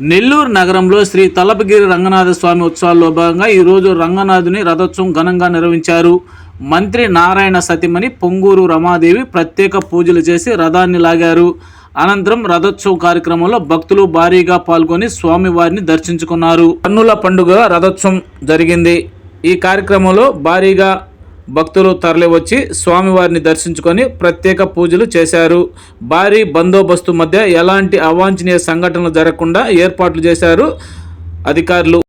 నెల్లూరు నగరంలో శ్రీ తలపగిరి రంగనాథ స్వామి ఉత్సవాల్లో భాగంగా ఈరోజు రంగనాథుని రథోత్సవం ఘనంగా నిర్వహించారు. మంత్రి నారాయణ సతీమణి పొంగూరు రమాదేవి ప్రత్యేక పూజలు చేసి రథాన్ని లాగారు. అనంతరం రథోత్సవ కార్యక్రమంలో భక్తులు భారీగా పాల్గొని స్వామివారిని దర్శించుకున్నారు. కన్నుల పండుగ రథోత్సవం జరిగింది. ఈ కార్యక్రమంలో భారీగా భక్తులు తరలివచ్చి స్వామివారిని దర్శించుకొని ప్రత్యేక పూజలు చేశారు. భారీ బందోబస్తు మధ్య ఎలాంటి అవాంఛనీయ సంఘటనలు జరగకుండా ఏర్పాట్లు చేశారు అధికారులు.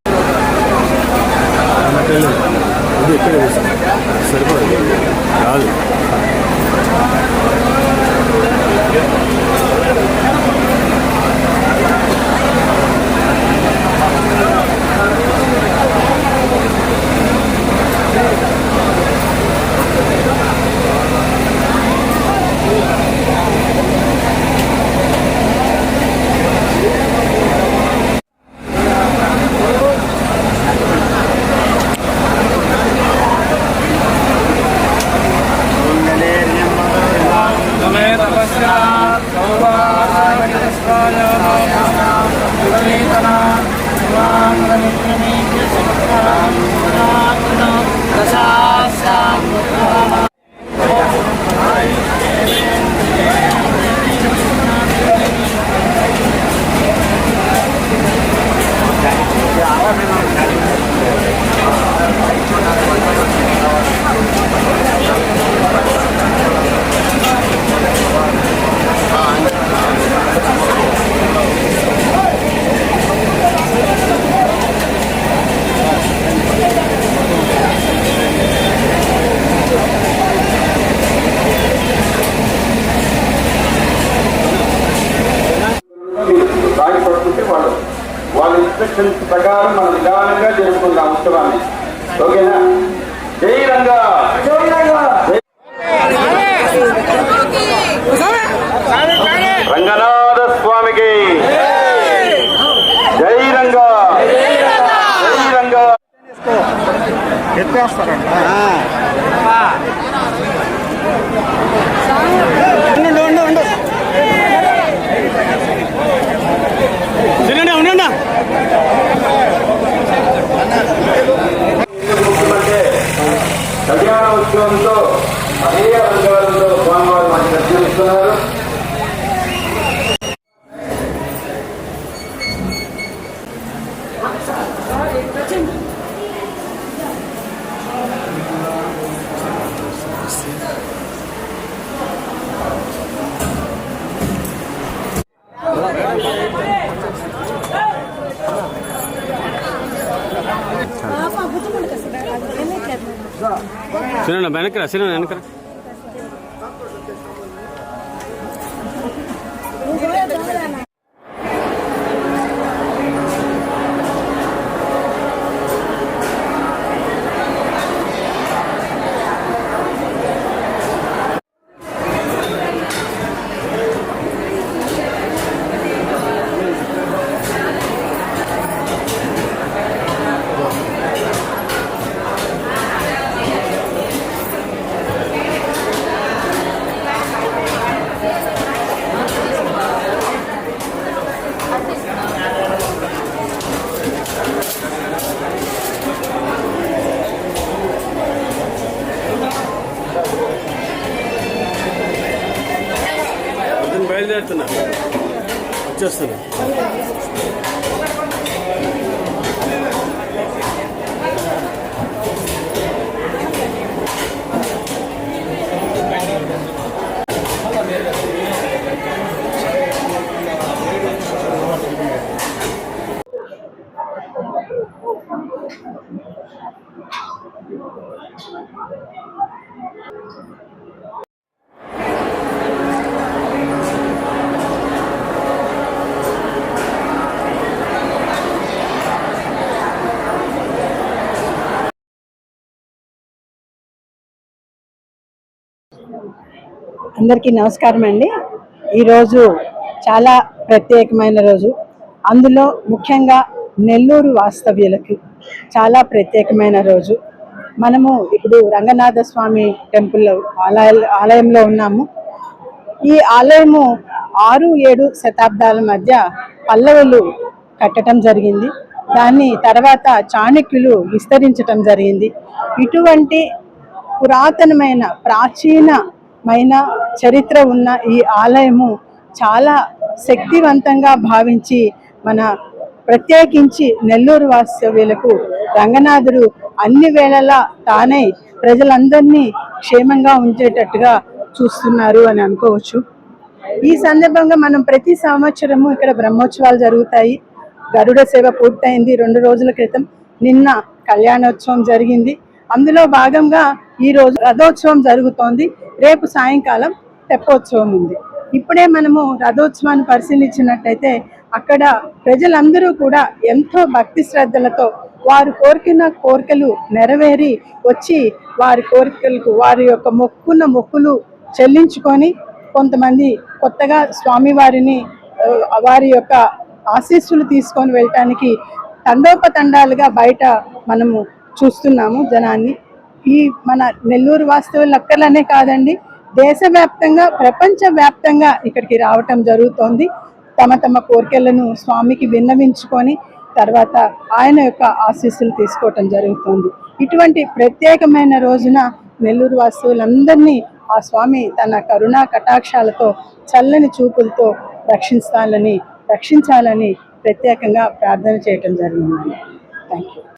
వాళ్ళ ఇన్స్ట్రక్షన్స్ ప్రకారం మనం నిదానంగా జరుపుకుందాం ఉత్సవాన్ని. ఓకేనా? జై రంగా, రంగనాథ స్వామికి జై రంగా, జై రంగా. ఎత్తేస్తారంట. కళ్యాణోత్సవంతో అదే రంగాలతో స్వామివారు మనకి దర్శనమిస్తున్నారు. Cinema వెనకరా, cinema వెనకరా. బయలుదేరుతున్నా, వచ్చేస్తున్నా. అందరికీ నమస్కారం అండి. ఈరోజు చాలా ప్రత్యేకమైన రోజు. అందులో ముఖ్యంగా నెల్లూరు వాస్తవ్యులకు చాలా ప్రత్యేకమైన రోజు. మనము ఇప్పుడు రంగనాథ స్వామి టెంపుల్లో ఆలయంలో ఉన్నాము. ఈ ఆలయము 6-7 శతాబ్దాల మధ్య పల్లవులు కట్టడం జరిగింది. దాన్ని తర్వాత చాణక్యులు విస్తరించటం జరిగింది. ఇటువంటి పురాతనమైన ప్రాచీనమైన చరిత్ర ఉన్న ఈ ఆలయము చాలా శక్తివంతంగా భావించి మన ప్రత్యేకించి నెల్లూరు వాస్తవ్యులకు రంగనాథుడు అన్ని వేళలా తానే ప్రజలందరినీ క్షేమంగా ఉంచేటట్టుగా చూస్తున్నారు అని అనుకోవచ్చు. ఈ సందర్భంగా మనం ప్రతి సంవత్సరము ఇక్కడ బ్రహ్మోత్సవాలు జరుగుతాయి. గరుడ సేవ పూర్తయింది 2 రోజుల క్రితం. నిన్న కళ్యాణోత్సవం జరిగింది. అందులో భాగంగా ఈరోజు రథోత్సవం జరుగుతోంది. రేపు సాయంకాలం తెప్పోత్సవం ఉంది. ఇప్పుడే మనము రథోత్సవాన్ని పరిశీలించినట్టయితే అక్కడ ప్రజలందరూ కూడా ఎంతో భక్తి శ్రద్ధలతో వారు కోరుకున్న కోరికలు నెరవేరి వచ్చి వారి కోరికలకు వారి యొక్క మొక్కులు చెల్లించుకొని కొంతమంది కొత్తగా స్వామివారిని వారి యొక్క ఆశీస్సులు తీసుకొని వెళ్ళటానికి తండోపతండాలుగా బయట మనము చూస్తున్నాము జనాన్ని. ఈ మన నెల్లూరు వాస్తవులు అక్కర్లనే కాదండి, దేశవ్యాప్తంగా ప్రపంచవ్యాప్తంగా ఇక్కడికి రావటం జరుగుతోంది. తమ కోరికలను స్వామికి విన్నవించుకొని తర్వాత ఆయన యొక్క ఆశీస్సులు తీసుకోవటం జరుగుతుంది. ఇటువంటి ప్రత్యేకమైన రోజున నెల్లూరు వాస్తవులందరినీ ఆ స్వామి తన కరుణా కటాక్షాలతో చల్లని చూపులతో రక్షించాలని ప్రత్యేకంగా ప్రార్థన చేయటం జరిగింది. Thank you.